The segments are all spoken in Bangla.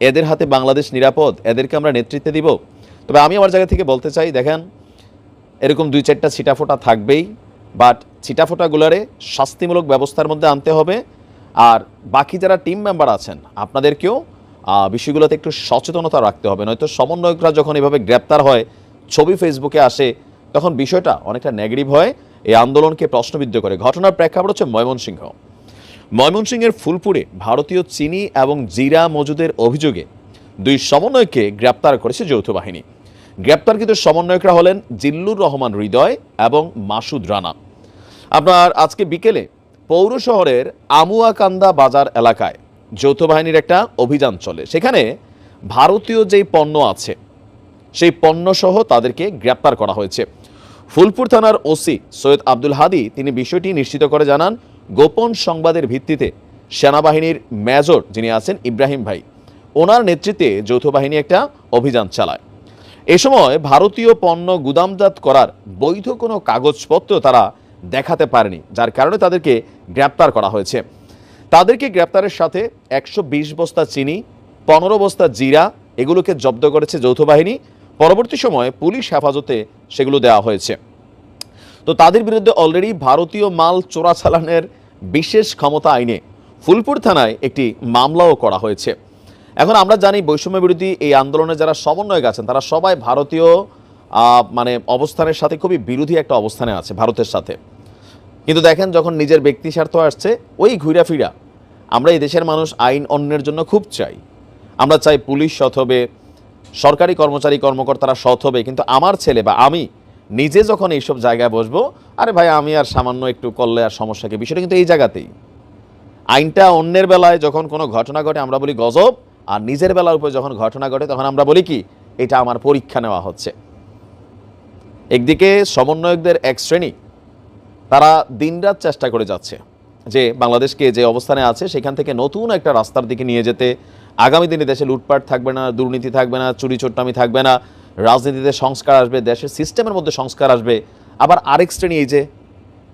এদের হাতে বাংলাদেশ নিরাপদ? এদেরকে আমরা নেতৃত্বে দিব? তবে আমি আমার জায়গা থেকে বলতে চাই, দেখেন এরকম 2-4টা ছিটাফোঁটা থাকবেই, বাট ছিটাফোঁটাগুলারে শাস্তিমূলক ব্যবস্থার মধ্যে আনতে হবে। আর বাকি যারা টিম মেম্বার আছেন আপনাদেরকেও বিষয়গুলোতে একটু সচেতনতা রাখতে হবে, নয়তো সমন্বয়করা যখন এভাবে গ্রেপ্তার হয়, ছবি ফেসবুকে আসে, তখন বিষয়টা অনেকটা নেগেটিভ হয়, এই আন্দোলনকে প্রশ্নবিদ্ধ করে। ঘটনার প্রেক্ষাপট হচ্ছে ময়মনসিংহের ফুলপুরে ভারতীয় চিনি এবং জিরা মজুদের অভিযোগে 2 সমন্বয়ককে গ্রেপ্তার করেছে যৌথ বাহিনী। গ্রেপ্তারকৃত সমন্বয়করা হলেন জিল্লুর রহমান হৃদয় এবং মাসুদ রানা। আপনার আজকে বিকেলে পৌর শহরের আমুয়াকান্দা বাজার এলাকায় যৌথ বাহিনীর একটা অভিযান চলে। সেখানে ভারতীয় যেই পণ্য আছে সেই পণ্যসহ তাদেরকে গ্রেপ্তার করা হয়েছে। ফুলপুর থানার ওসি সৈয়দ আব্দুল হাদি তিনি বিষয়টি নিশ্চিত করে জানান, গোপন সংবাদের ভিত্তিতে সেনাবাহিনীর মেজর যিনি আছেন ইব্রাহিম ভাই, ওনার নেতৃত্বে যৌথ বাহিনী একটা অভিযান চালায়। এ সময় ভারতীয় পণ্য গুদামজাত করার বৈধ কোনো কাগজপত্র তারা দেখাতে পারেনি, যার কারণে তাদেরকে গ্রেপ্তার করা হয়েছে। তাদেরকে গ্রেপ্তারের সাথে 120 বস্তা চিনি, 15 বস্তা জিরা এগুলোকে জব্দ করেছে যৌথ বাহিনী। পরবর্তী সময়ে পুলিশ হেফাজতে সেগুলো দেওয়া হয়েছে। তো তাদের বিরুদ্ধে অলরেডি ভারতীয় মাল চোরাচালানের বিশেষ ক্ষমতা আইনে ফুলপুর থানায় একটি মামলাও করা হয়েছে। এখন আমরা জানি বৈষম্য বিরোধী এই আন্দোলনে যারা সমন্বয়ক আছেন তারা সবাই ভারতীয় অবস্থানের সাথে খুবই বিরোধী একটা অবস্থানে আছে ভারতের সাথে। কিন্তু দেখেন যখন নিজের ব্যক্তি স্বার্থ আসছে, ওই ঘুরা ফিরা আমরা এই দেশের মানুষ আইন অন্যের জন্য খুব চাই। আমরা চাই পুলিশ সৎ হবে, সরকারি কর্মচারী কর্মকর্তারা সৎ হবে, কিন্তু আমার ছেলে বা আমি নিজে যখন এইসব জায়গায় বসবো, আরে ভাই আমি আর সামান্য একটু করলে আর সমস্যাকে, বিষয়টা কিন্তু এই জায়গাতেই। আইনটা অন্যের বেলায় যখন কোনো ঘটনা ঘটে আমরা বলি গজব, আর নিজের বেলার উপর যখন ঘটনা ঘটে তখন আমরা বলি কি এটা আমার পরীক্ষা নেওয়া হচ্ছে। একদিকে সমন্বয়কদের এক শ্রেণী তারা দিনরাত চেষ্টা করে যাচ্ছে যে বাংলাদেশকে যে অবস্থানে আছে সেখান থেকে নতুন একটা রাস্তার দিকে নিয়ে যেতে। আগামী দিনে দেশে লুটপাট থাকবে না, দুর্নীতি থাকবে না, চুরি চোট্টামি থাকবে না, রাজনীতিতে সংস্কার আসবে, দেশের সিস্টেমের মধ্যে সংস্কার আসবে। আবার আরেক শ্রেণী এই যে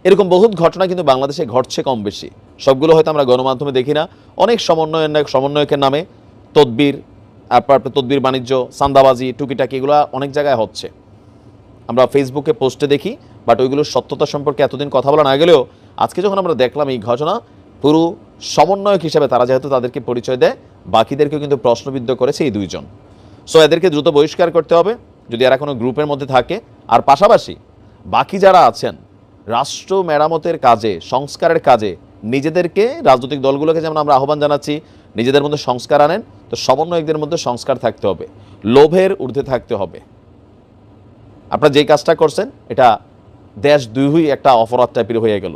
এরকম বহুত ঘটনা কিন্তু বাংলাদেশে ঘটছে কম বেশি, সবগুলো হয়তো আমরা গণমাধ্যমে দেখি না। অনেক সমন্বয়কের নামে তদবির বাণিজ্য, চাঁদাবাজি, টুকিটাকি এগুলো অনেক জায়গায় হচ্ছে, আমরা ফেসবুকে পোস্টে দেখি। বাট ওইগুলোর সত্যতা সম্পর্কে এতদিন কথা বলা না গেলেও আজকে যখন আমরা দেখলাম এই ঘটনা, পুরো সমন্বয়ক হিসেবে তারা যেহেতু তাদেরকে পরিচয় দেয়, বাকিদেরকেও কিন্তু প্রশ্নবিদ্ধ করেছে এই 2 জন। সো এদেরকে দ্রুত বহিষ্কার করতে হবে যদি এরা কোনো গ্রুপের মধ্যে থাকে। আর পাশাপাশি বাকি যারা আছেন রাষ্ট্র মেরামতের কাজে, সংস্কারের কাজে নিজেদেরকে, রাজনৈতিক দলগুলোকে যেমন আমরা আহ্বান জানাচ্ছি নিজেদের মধ্যে সংস্কার আনেন, তো সমন্বয়কদের মধ্যে সংস্কার থাকতে হবে, লোভের ঊর্ধ্বে থাকতে হবে। আপনারা যেই কাজটা করছেন এটা দেশ দুই একটা অপরাধ টাইপের হয়ে গেল।